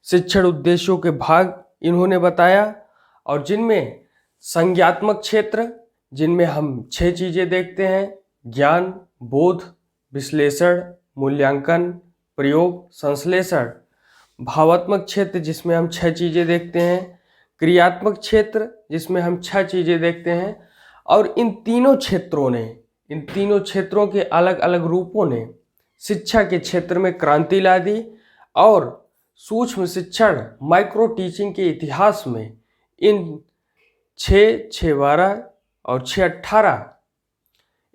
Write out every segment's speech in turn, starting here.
शिक्षण उद्देश्यों के भाग इन्होंने बताया, और जिनमें संज्ञात्मक क्षेत्र, जिनमें हम 6 चीज़ें देखते हैं: ज्ञान, बोध, विश्लेषण, मूल्यांकन, प्रयोग, संश्लेषण। भावात्मक क्षेत्र, जिसमें हम 6 चीज़ें देखते हैं। क्रियात्मक क्षेत्र, जिसमें हम 6 चीज़ें देखते हैं। और इन तीनों क्षेत्रों के अलग अलग रूपों ने शिक्षा के क्षेत्र में क्रांति ला दी, और सूक्ष्म शिक्षण, माइक्रो टीचिंग के इतिहास में इन 6, 6-12 और 6-18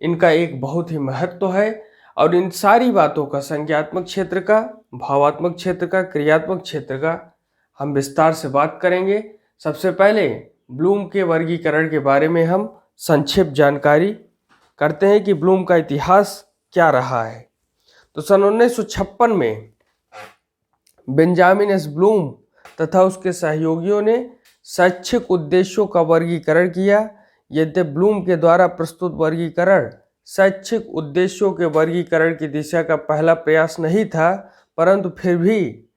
इनका एक बहुत ही महत्व है। और इन सारी बातों का, संज्ञात्मक क्षेत्र का, भावात्मक क्षेत्र का, क्रियात्मक क्षेत्र का, हम विस्तार से बात करेंगे। सबसे पहले ब्लूम के वर्गीकरण के बारे में हम संक्षिप्त जानकारी करते हैं कि ब्लूम का इतिहास क्या रहा है। तो सन 1956 में बेंजामिन एस ब्लूम तथा उसके सहयोगियों ने शैक्षिक उद्देश्यों का वर्गीकरण किया। यद्यपि ब्लूम के द्वारा प्रस्तुत वर्गीकरण शैक्षिक उद्देश्यों के वर्गीकरण की दिशा का पहला प्रयास नहीं था, परंतु फिर भी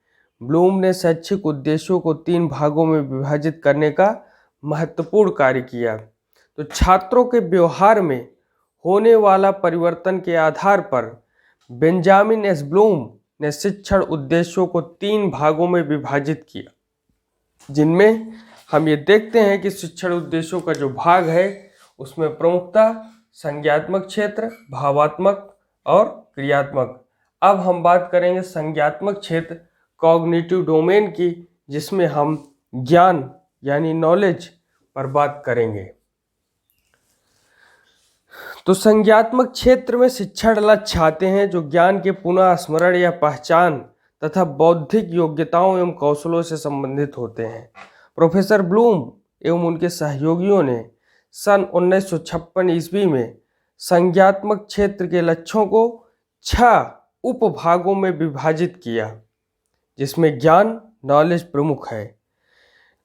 ब्लूम ने शैक्षिक उद्देश्यों को 3 भागों में विभाजित करने का महत्वपूर्ण कार्य किया। तो छात्रों के व्यवहार में होने वाला परिवर्तन के आधार पर बेंजामिन एस ब्लूम ने शिक्षण उद्देश्यों को 3 भागों में विभाजित किया, जिनमें हम ये देखते हैं कि शिक्षण उद्देश्यों का जो भाग है उसमें प्रमुखतः संज्ञात्मक क्षेत्र, भावात्मक और क्रियात्मक। अब हम बात करेंगे संज्ञात्मक क्षेत्र, कॉग्निटिव डोमेन की, जिसमें हम ज्ञान यानी नॉलेज पर बात करेंगे। तो संज्ञात्मक क्षेत्र में शिक्षण लक्ष्य आते हैं जो ज्ञान के पुनः स्मरण या पहचान तथा बौद्धिक योग्यताओं एवं कौशलों से संबंधित होते हैं। प्रोफेसर ब्लूम एवं उनके सहयोगियों ने सन 1956 ईस्वी में संज्ञात्मक क्षेत्र के लक्ष्यों को 6 उपभागों में विभाजित किया, जिसमें ज्ञान, नॉलेज प्रमुख है।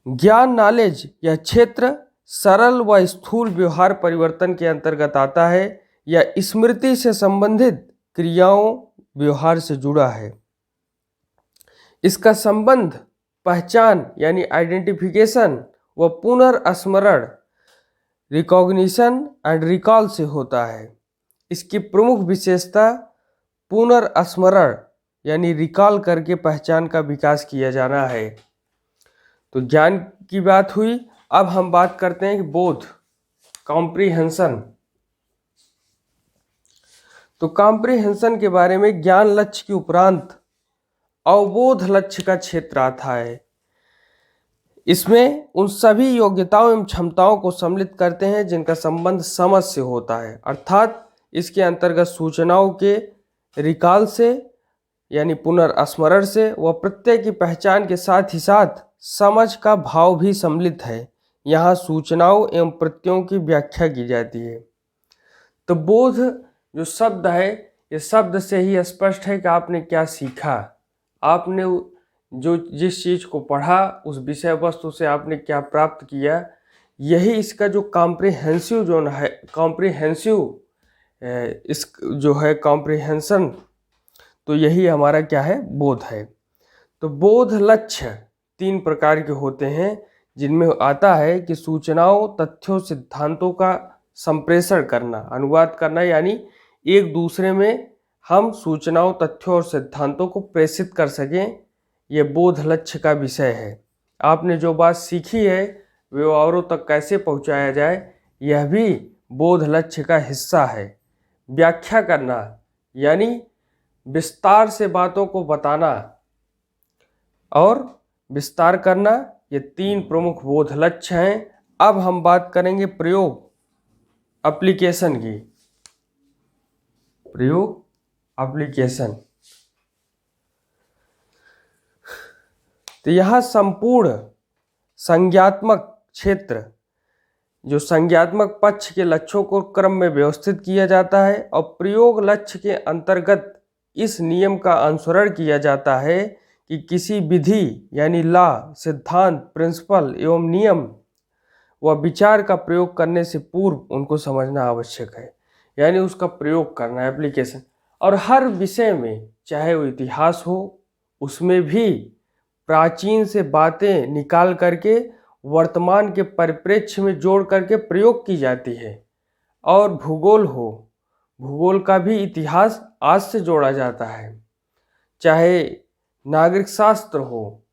ज्ञान, नॉलेज यह क्षेत्र सरल व स्थूल व्यवहार परिवर्तन के अंतर्गत आता है या स्मृति से संबंधित क्रियाओं व्यवहार से जुड़ा है। इसका संबंध पहचान यानी आइडेंटिफिकेशन व पुनर्स्मरण, रिकॉग्निशन एंड रिकॉल से होता है। इसकी प्रमुख विशेषता पुनर्स्मरण यानी रिकॉल करके पहचान का विकास किया जाना है। तो ज्ञान की बात हुई। अब हम बात करते हैं कि बोध, कॉम्प्रिहेंशन। तो कॉम्प्रिहेंशन के बारे में ज्ञान लक्ष्य के उपरांत अवबोध लक्ष्य का क्षेत्र आता है। इसमें उन सभी योग्यताओं एवं क्षमताओं को सम्मिलित करते हैं जिनका संबंध समझ से होता है, अर्थात इसके अंतर्गत सूचनाओं के रिकॉल से यानी पुनर्स्मरण से व प्रत्यय की पहचान के साथ ही साथ समझ का भाव भी सम्मिलित है। यहाँ सूचनाओं एवं प्रत्ययों की व्याख्या की जाती है। तो बोध जो शब्द है, ये शब्द से ही स्पष्ट है कि आपने क्या सीखा, आपने जो जिस चीज़ को पढ़ा उस विषय वस्तु से आपने क्या प्राप्त किया। यही इसका जो कॉम्प्रिहेंसिव जो है, इस जो है कॉम्प्रिहेंशन, तो यही हमारा क्या है, बोध है। तो बोध लक्ष्य 3 प्रकार के होते हैं, जिनमें आता है कि सूचनाओं, तथ्यों, सिद्धांतों का संप्रेषण करना, अनुवाद करना, यानी एक दूसरे में हम सूचनाओं, तथ्यों और सिद्धांतों को प्रेषित कर सकें। यह बोध लक्ष्य का विषय है। आपने जो बात सीखी है वे औरों तक कैसे पहुंचाया जाए, यह भी बोध लक्ष्य का हिस्सा है। व्याख्या करना यानी विस्तार से बातों को बताना और विस्तार करना, ये 3 प्रमुख बोध लक्ष्य हैं। अब हम बात करेंगे प्रयोग, एप्लीकेशन की। प्रयोग, एप्लीकेशन। तो यह संपूर्ण संज्ञात्मक क्षेत्र, जो संज्ञात्मक पक्ष के लक्ष्यों को क्रम में व्यवस्थित किया जाता है, और प्रयोग लक्ष्य के अंतर्गत इस नियम का अनुसरण किया जाता है कि किसी विधि यानी लॉ, सिद्धांत, प्रिंसिपल एवं नियम व विचार का प्रयोग करने से पूर्व उनको समझना आवश्यक है, यानी उसका प्रयोग करना, एप्लीकेशन। और हर विषय में, चाहे वो इतिहास हो, उसमें भी प्राचीन से बातें निकाल करके वर्तमान के परिप्रेक्ष्य में जोड़ करके प्रयोग की जाती है। और भूगोल हो, भूगोल का भी इतिहास आज से जोड़ा जाता है। चाहे नागरिक शास्त्र हो,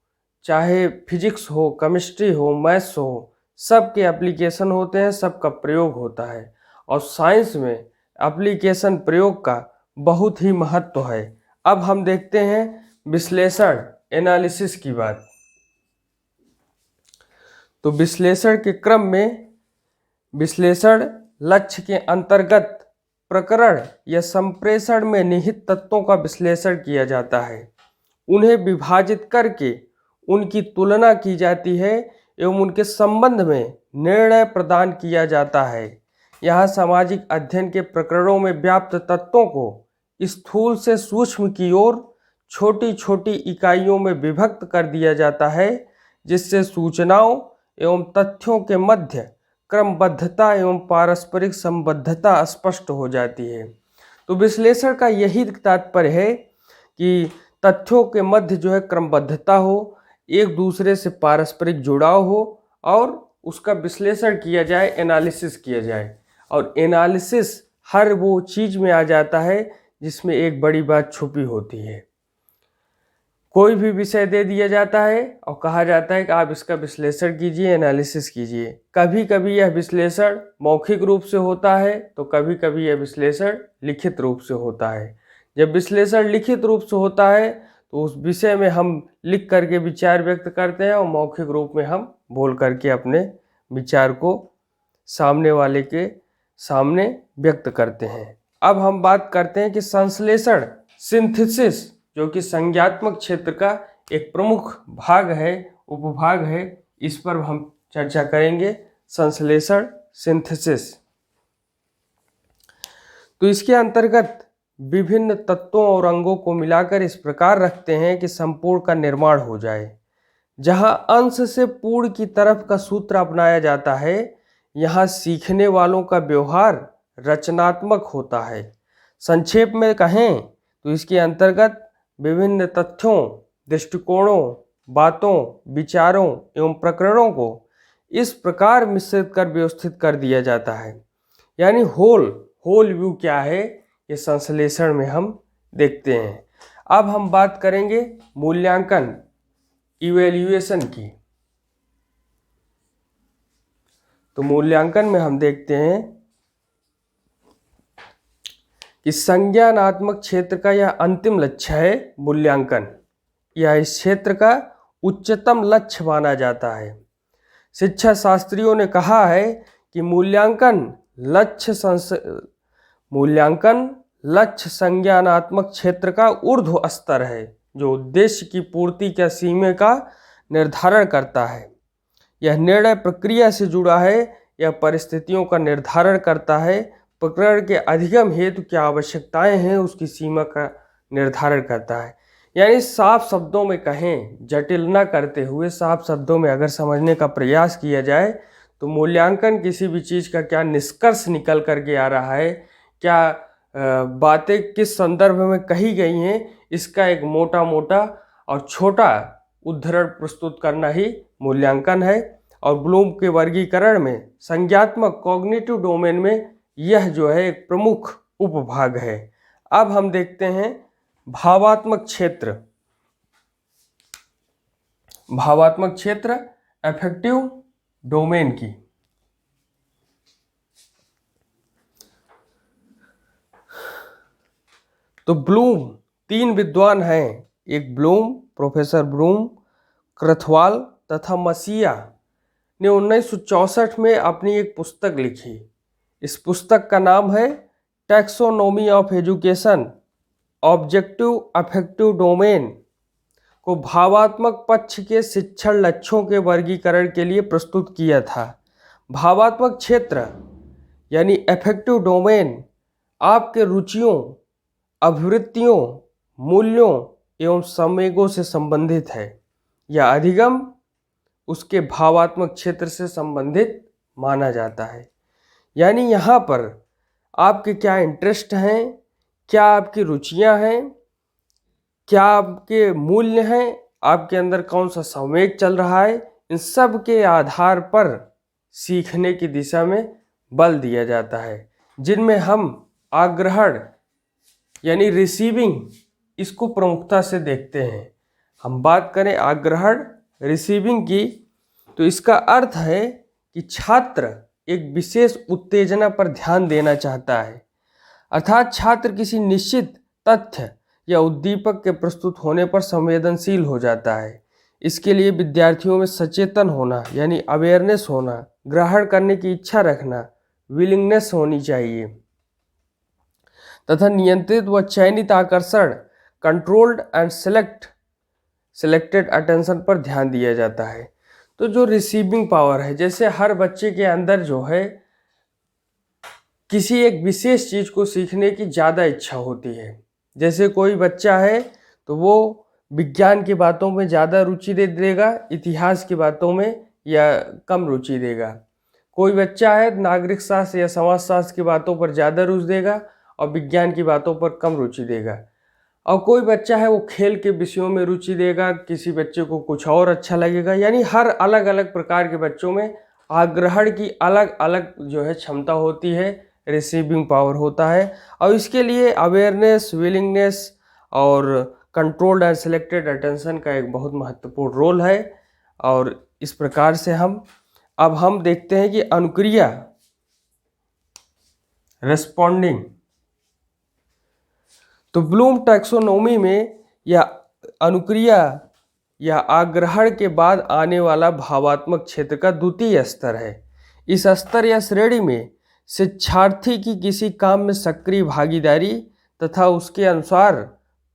चाहे फिजिक्स हो, केमिस्ट्री हो, मैथ्स हो, सबके एप्लीकेशन होते हैं, सबका प्रयोग होता है। और साइंस में एप्लीकेशन प्रयोग का बहुत ही महत्व है। अब हम देखते हैं विश्लेषण एनालिसिस की बात। तो विश्लेषण के क्रम में विश्लेषण लक्ष्य के अंतर्गत प्रकरण या संप्रेषण में निहित तत्वों का विश्लेषण किया जाता है। उन्हें विभाजित करके उनकी तुलना की जाती है एवं उनके संबंध में निर्णय प्रदान किया जाता है। यहाँ सामाजिक अध्ययन के प्रकरणों में व्याप्त तत्वों को स्थूल से सूक्ष्म की ओर छोटी छोटी इकाइयों में विभक्त कर दिया जाता है, जिससे सूचनाओं एवं तथ्यों के मध्य क्रमबद्धता एवं पारस्परिक संबद्धता स्पष्ट हो जाती है। तो विश्लेषण का यही तात्पर्य है कि तथ्यों के मध्य जो है क्रमबद्धता हो, एक दूसरे से पारस्परिक जुड़ाव हो और उसका विश्लेषण किया जाए, एनालिसिस किया जाए। और एनालिसिस हर वो चीज़ में आ जाता है जिसमें एक बड़ी बात छुपी होती है। कोई भी विषय दे दिया जाता है और कहा जाता है कि आप इसका विश्लेषण कीजिए, एनालिसिस कीजिए। कभी कभी यह विश्लेषण मौखिक रूप से होता है तो कभी कभी यह विश्लेषण लिखित रूप से होता है। जब विश्लेषण लिखित रूप से होता है तो उस विषय में हम लिख करके विचार व्यक्त करते हैं और मौखिक रूप में हम बोल करके अपने विचार को सामने वाले के सामने व्यक्त करते हैं। अब हम बात करते हैं कि संश्लेषण सिंथेसिस, जो कि संज्ञात्मक क्षेत्र का एक प्रमुख भाग है, उपभाग है, इस पर हम चर्चा करेंगे। संश्लेषण सिंथेसिस, तो इसके अंतर्गत विभिन्न तत्वों और अंगों को मिलाकर इस प्रकार रखते हैं कि संपूर्ण का निर्माण हो जाए। जहां अंश से पूर्ण की तरफ का सूत्र अपनाया जाता है, यहाँ सीखने वालों का व्यवहार रचनात्मक होता है। संक्षेप में कहें तो इसके अंतर्गत विभिन्न तथ्यों, दृष्टिकोणों, बातों, विचारों एवं प्रकरणों को इस प्रकार मिश्रित कर व्यवस्थित कर दिया जाता है। यानी होल व्यू क्या है, ये संश्लेषण में हम देखते हैं। अब हम बात करेंगे मूल्यांकन, इवैल्यूएशन की। तो मूल्यांकन में हम देखते हैं कि संज्ञानात्मक क्षेत्र का यह अंतिम लक्ष्य है मूल्यांकन। यह इस क्षेत्र का उच्चतम लक्ष्य माना जाता है। शिक्षा शास्त्रियों ने कहा है कि मूल्यांकन लक्ष्य संज्ञानात्मक क्षेत्र का ऊर्ध्व स्तर है, जो उद्देश्य की पूर्ति के सीमा का निर्धारण करता है। यह निर्णय प्रक्रिया से जुड़ा है, यह परिस्थितियों का निर्धारण करता है, प्रकरण के अधिगम हेतु क्या आवश्यकताएं हैं उसकी सीमा का निर्धारण करता है। यानी साफ शब्दों में कहें, जटिल न करते हुए साफ शब्दों में अगर समझने का प्रयास किया जाए तो मूल्यांकन किसी भी चीज़ का क्या निष्कर्ष निकल करके आ रहा है, क्या बातें किस संदर्भ में कही गई हैं, इसका एक मोटा और छोटा उद्धरण प्रस्तुत करना ही मूल्यांकन है। और ब्लूम के वर्गीकरण में संज्ञात्मक कॉग्निटिव डोमेन में यह जो है एक प्रमुख उपभाग है। अब हम देखते हैं भावात्मक क्षेत्र अफेक्टिव डोमेन की। तो ब्लूम 3 विद्वान हैं, एक ब्लूम, प्रोफेसर ब्लूम, क्रथवाल तथा मसीहा ने 1964 में अपनी एक पुस्तक लिखी। इस पुस्तक का नाम है taxonomy of education. Objective affective domain को भावात्मक पक्ष के शिक्षण लक्ष्यों के वर्गीकरण के लिए प्रस्तुत किया था। भावात्मक क्षेत्र यानी अफेक्टिव डोमेन आपके रुचियों, अभिवृत्तियों, मूल्यों एवं संवेगों से संबंधित है। यह अधिगम उसके भावात्मक क्षेत्र से संबंधित माना जाता है। यानी यहाँ पर आपके क्या इंटरेस्ट हैं, क्या आपकी रुचियाँ हैं, क्या आपके मूल्य हैं, आपके अंदर कौन सा संवेग चल रहा है, इन सब के आधार पर सीखने की दिशा में बल दिया जाता है, जिनमें हम आग्रहण यानी रिसीविंग इसको प्रमुखता से देखते हैं। हम बात करें आग्रहण रिसीविंग की, तो इसका अर्थ है कि छात्र एक विशेष उत्तेजना पर ध्यान देना चाहता है, अर्थात छात्र किसी निश्चित तथ्य या उद्दीपक के प्रस्तुत होने पर संवेदनशील हो जाता है। इसके लिए विद्यार्थियों में सचेतन होना यानी अवेयरनेस होना, ग्रहण करने की इच्छा रखना, विलिंगनेस होनी चाहिए तथा नियंत्रित व चयनित आकर्षण कंट्रोल्ड एंड सिलेक्टेड अटेंशन पर ध्यान दिया जाता है। तो जो रिसीविंग पावर है, जैसे हर बच्चे के अंदर जो है किसी एक विशेष चीज़ को सीखने की ज़्यादा इच्छा होती है। जैसे कोई बच्चा है तो वो विज्ञान की बातों में ज़्यादा रुचि दे देगा, इतिहास की बातों में या कम रुचि देगा। कोई बच्चा है नागरिक शास्त्र या समाजशास्त्र की बातों पर ज़्यादा रुचि देगा और विज्ञान की बातों पर कम रुचि देगा। और कोई बच्चा है वो खेल के विषयों में रुचि देगा, किसी बच्चे को कुछ और अच्छा लगेगा। यानी हर अलग अलग प्रकार के बच्चों में आग्रहण की अलग अलग जो है क्षमता होती है, रिसीविंग पावर होता है। और इसके लिए अवेयरनेस, विलिंगनेस और कंट्रोल्ड एंड सिलेक्टेड अटेंशन का एक बहुत महत्वपूर्ण रोल है। और इस प्रकार से अब हम देखते हैं कि अनुक्रिया रेस्पॉन्डिंग। तो ब्लूम टैक्सोनॉमी में यह अनुक्रिया या आग्रहण के बाद आने वाला भावात्मक क्षेत्र का द्वितीय स्तर है। इस स्तर या श्रेणी में शिक्षार्थी की किसी काम में सक्रिय भागीदारी तथा उसके अनुसार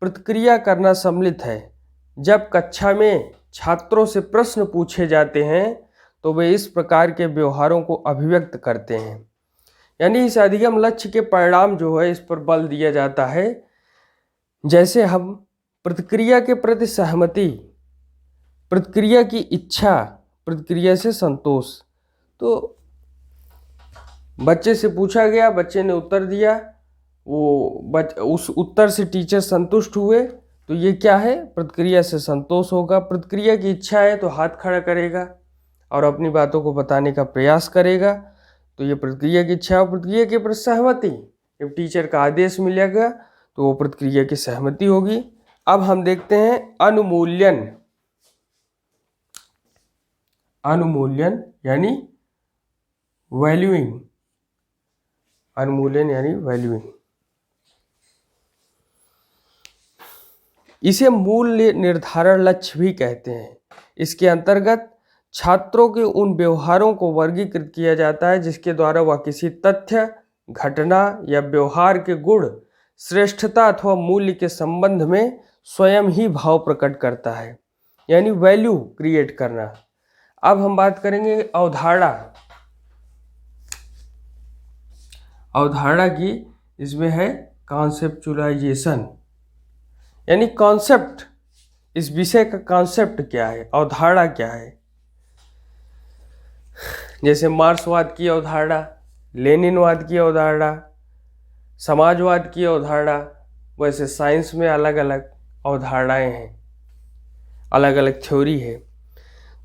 प्रतिक्रिया करना सम्मिलित है। जब कक्षा में छात्रों से प्रश्न पूछे जाते हैं तो वे इस प्रकार के व्यवहारों को अभिव्यक्त करते हैं। यानी इस अधिगम लक्ष्य के परिणाम जो है इस पर बल दिया जाता है। जैसे हम प्रतिक्रिया के प्रति सहमति, प्रतिक्रिया की इच्छा, प्रतिक्रिया से संतोष। तो बच्चे से पूछा गया, बच्चे ने उत्तर दिया, उस उत्तर से टीचर संतुष्ट हुए, तो ये क्या है, प्रतिक्रिया से संतोष होगा। प्रतिक्रिया की इच्छा है तो हाथ खड़ा करेगा और अपनी बातों को बताने का प्रयास करेगा, तो ये प्रतिक्रिया की इच्छा। और प्रतिक्रिया के प्रति सहमति, जब टीचर का आदेश मिलेगा तो वो प्रतिक्रिया की सहमति होगी। अब हम देखते हैं अनुमूल्यन। अनुमूल्यन यानी वैल्यूइंग। अनुमूल्यन यानी वैल्यूइंग। इसे मूल्य निर्धारण लक्ष्य भी कहते हैं। इसके अंतर्गत छात्रों के उन व्यवहारों को वर्गीकृत किया जाता है जिसके द्वारा वह किसी तथ्य, घटना या व्यवहार के गुण, श्रेष्ठता अथवा मूल्य के संबंध में स्वयं ही भाव प्रकट करता है, यानी वैल्यू क्रिएट करना। अब हम बात करेंगे अवधारणा। अवधारणा की, इसमें है कॉन्सेप्चुलाइजेशन, यानी कॉन्सेप्ट, इस विषय का कॉन्सेप्ट क्या है, अवधारणा क्या है। जैसे मार्क्सवाद की अवधारणा, लेनिनवाद की अवधारणा, समाजवाद की अवधारणा, वैसे साइंस में अलग अलग अवधारणाएं हैं, अलग अलग थ्योरी है।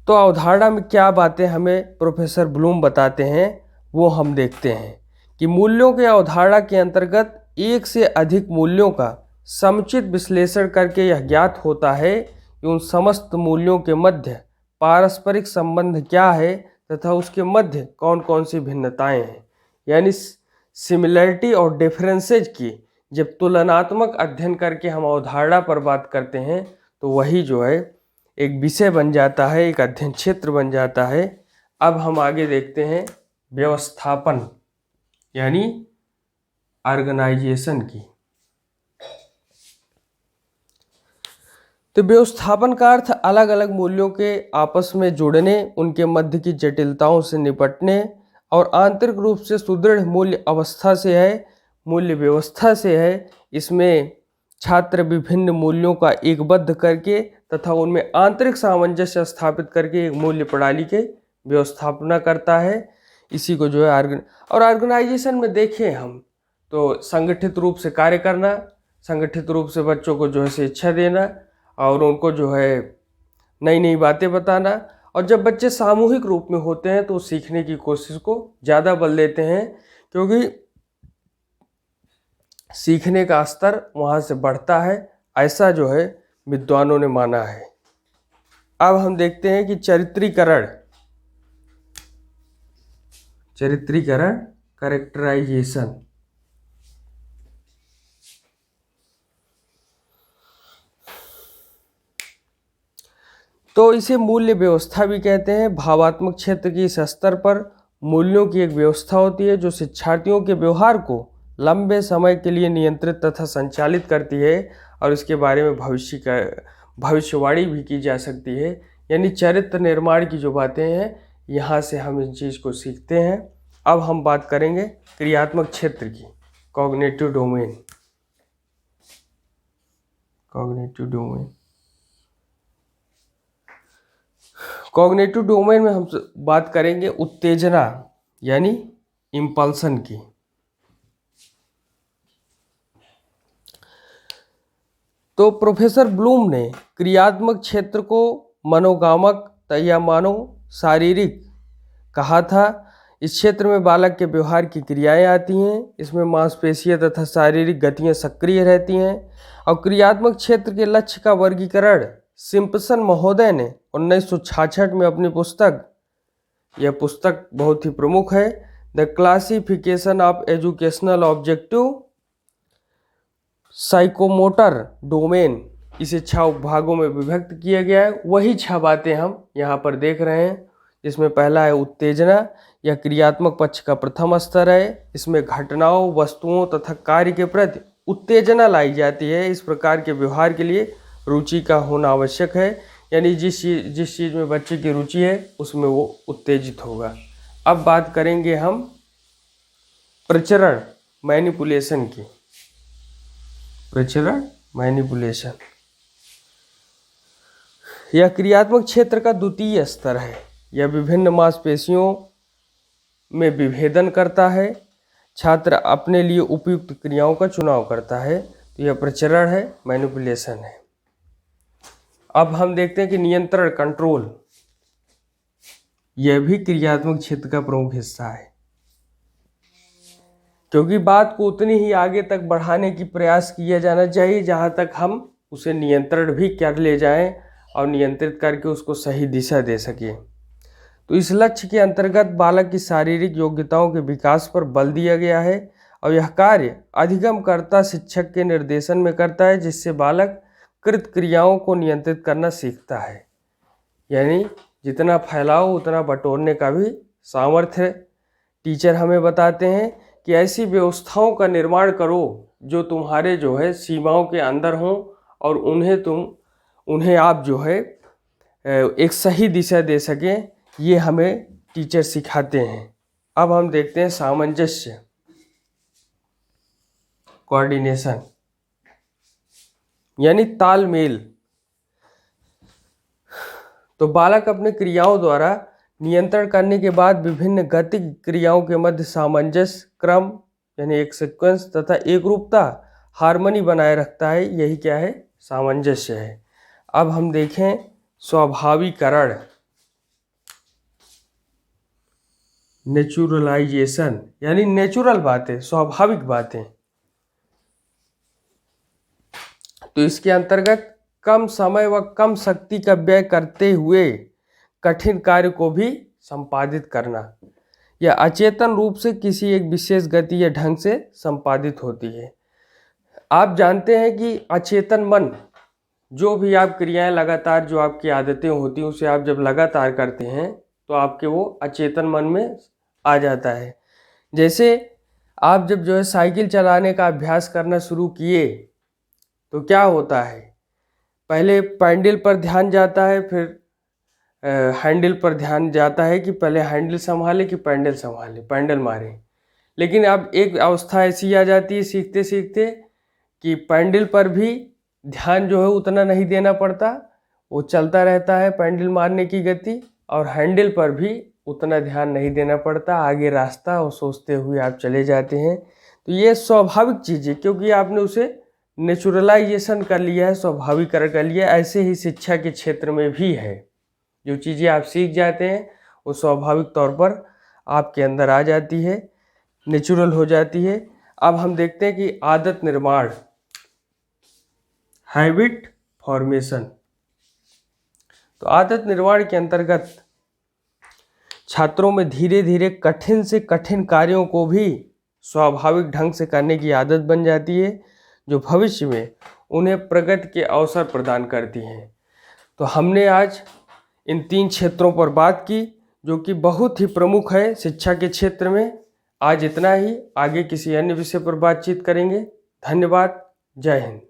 तो अवधारणा में क्या बातें हमें प्रोफेसर ब्लूम बताते हैं वो हम देखते हैं कि मूल्यों के अवधारणा के अंतर्गत एक से अधिक मूल्यों का समुचित विश्लेषण करके यह ज्ञात होता है कि उन समस्त मूल्यों के मध्य पारस्परिक संबंध क्या है तथा उसके मध्य कौन कौन सी भिन्नताएं हैं। यानी सिमिलरिटी और डिफरेंसेज की जब तुलनात्मक अध्ययन करके हम अवधारणा पर बात करते हैं तो वही जो है एक विषय बन जाता है, एक अध्ययन क्षेत्र बन जाता है। अब हम आगे देखते हैं व्यवस्थापन यानी ऑर्गेनाइजेशन की। तो व्यवस्थापन का अर्थ अलग अलग मूल्यों के आपस में जुड़ने, उनके मध्य की जटिलताओं से निपटने और आंतरिक रूप से सुदृढ़ मूल्य अवस्था से है, मूल्य व्यवस्था से है। इसमें छात्र विभिन्न मूल्यों का एकबद्ध करके तथा उनमें आंतरिक सामंजस्य स्थापित करके एक मूल्य प्रणाली के व्यवस्थापना करता है। इसी को जो है और ऑर्गेनाइजेशन में देखें हम तो संगठित रूप से कार्य करना, संगठित रूप से बच्चों को जो है शिक्षा देना और उनको जो है नई नई बातें बताना। और जब बच्चे सामूहिक रूप में होते हैं तो सीखने की कोशिश को ज़्यादा बल देते हैं, क्योंकि सीखने का स्तर वहाँ से बढ़ता है, ऐसा जो है विद्वानों ने माना है। अब हम देखते हैं कि चरित्रीकरण, कैरेक्टराइजेशन। तो इसे मूल्य व्यवस्था भी कहते हैं। भावात्मक क्षेत्र की इस स्तर पर मूल्यों की एक व्यवस्था होती है जो शिक्षार्थियों के व्यवहार को लंबे समय के लिए नियंत्रित तथा संचालित करती है, और इसके बारे में भविष्यवाणी भी की जा सकती है। यानी चरित्र निर्माण की जो बातें हैं, यहाँ से हम इन चीज़ को सीखते हैं। अब हम बात करेंगे क्रियात्मक क्षेत्र की, कॉग्निटिव डोमेन। कॉग्निटिव डोमेन में हम बात करेंगे उत्तेजना यानी इम्पल्सन की। तो प्रोफेसर ब्लूम ने क्रियात्मक क्षेत्र को मनोगामक या मानो शारीरिक कहा था। इस क्षेत्र में बालक के व्यवहार की क्रियाएं आती हैं। इसमें मांसपेशियां तथा शारीरिक गतियां सक्रिय रहती हैं। और क्रियात्मक क्षेत्र के लक्ष्य का वर्गीकरण सिम्पसन महोदय ने 1966 में अपनी पुस्तक, यह पुस्तक बहुत ही प्रमुख है, the classification of educational objective psychomotor domain, इसे 6 भागों में विभक्त किया गया है। वही 6 बातें हम यहाँ पर देख रहे हैं। इसमें पहला है उत्तेजना, यह क्रियात्मक पक्ष का प्रथम स्तर है। इसमें घटनाओं, वस्तुओं तथा कार्य के प्रति उत्तेजना लाई जाती है। इस प्रकार के व्यवहार के लिए रुचि का होना आवश्यक है, यानी जिस चीज़ में बच्चे की रुचि है उसमें वो उत्तेजित होगा। अब बात करेंगे हम प्रचरण, मैनिपुलेशन की। प्रचरण, मैनिपुलेशन, यह क्रियात्मक क्षेत्र का द्वितीय स्तर है। यह विभिन्न मांसपेशियों में विभेदन करता है। छात्र अपने लिए उपयुक्त क्रियाओं का चुनाव करता है। तो यह प्रचरण है, मैनिपुलेशन है। अब हम देखते हैं कि नियंत्रण, कंट्रोल, यह भी क्रियात्मक क्षेत्र का प्रमुख हिस्सा है, क्योंकि बात को उतनी ही आगे तक बढ़ाने की प्रयास किया जाना चाहिए जहां तक हम उसे नियंत्रण भी कर ले जाएं और नियंत्रित करके उसको सही दिशा दे सकें। तो इस लक्ष्य के अंतर्गत बालक की शारीरिक योग्यताओं के विकास पर बल दिया गया है, और यह कार्य अधिगमकर्ता शिक्षक के निर्देशन में करता है, जिससे बालक कृत क्रियाओं को नियंत्रित करना सीखता है। यानी जितना फैलाओ उतना बटोरने का भी सामर्थ्य टीचर हमें बताते हैं कि ऐसी व्यवस्थाओं का निर्माण करो जो तुम्हारे जो है सीमाओं के अंदर हों, और उन्हें आप जो है एक सही दिशा दे सकें। ये हमें टीचर सिखाते हैं। अब हम देखते हैं सामंजस्य, कोऑर्डिनेशन, यानी तालमेल। तो बालक अपने क्रियाओं द्वारा नियंत्रण करने के बाद विभिन्न गतिक क्रियाओं के मध्य सामंजस्य, क्रम यानी एक सीक्वेंस तथा एकरूपता, हार्मनी बनाए रखता है। यही क्या है? सामंजस्य है। अब हम देखें स्वाभाविकरण, नेचुरलाइजेशन, यानी नेचुरल बातें, स्वाभाविक बातें। तो इसके अंतर्गत कम समय व कम शक्ति का व्यय करते हुए कठिन कार्य को भी संपादित करना। यह अचेतन रूप से किसी एक विशेष गति या ढंग से संपादित होती है। आप जानते हैं कि अचेतन मन, जो भी आप क्रियाएं लगातार, जो आपकी आदतें होती हैं, उसे आप जब लगातार करते हैं तो आपके वो अचेतन मन में आ जाता है। जैसे आप जब जो है साइकिल चलाने का अभ्यास करना शुरू किए तो क्या होता है, पहले पैडल पर ध्यान जाता है, फिर हैंडल पर ध्यान जाता है कि पहले हैंडल संभाले कि पैडल संभाले, पैडल मारे। लेकिन अब एक अवस्था ऐसी आ जाती है सीखते सीखते कि पैडल पर भी ध्यान जो है उतना नहीं देना पड़ता, वो चलता रहता है पैडल मारने की गति, और हैंडल पर भी उतना ध्यान नहीं देना पड़ता, आगे रास्ता और सोचते हुए आप चले जाते हैं। तो ये स्वाभाविक चीज़ है, क्योंकि आपने उसे नेचुरलाइजेशन कर लिया है, स्वाभाविकरण कर लिया है। ऐसे ही शिक्षा के क्षेत्र में भी है। जो चीज़ें आप सीख जाते हैं वो स्वाभाविक तौर पर आपके अंदर आ जाती है, नेचुरल हो जाती है। अब हम देखते हैं कि आदत निर्माण, हैबिट फॉर्मेशन। तो आदत निर्माण के अंतर्गत छात्रों में धीरे धीरे कठिन से कठिन कार्यों को भी स्वाभाविक ढंग से करने की आदत बन जाती है, जो भविष्य में उन्हें प्रगति के अवसर प्रदान करती हैं। तो हमने आज इन 3 क्षेत्रों पर बात की, जो कि बहुत ही प्रमुख है शिक्षा के क्षेत्र में। आज इतना ही, आगे किसी अन्य विषय पर बातचीत करेंगे। धन्यवाद। जय हिंद।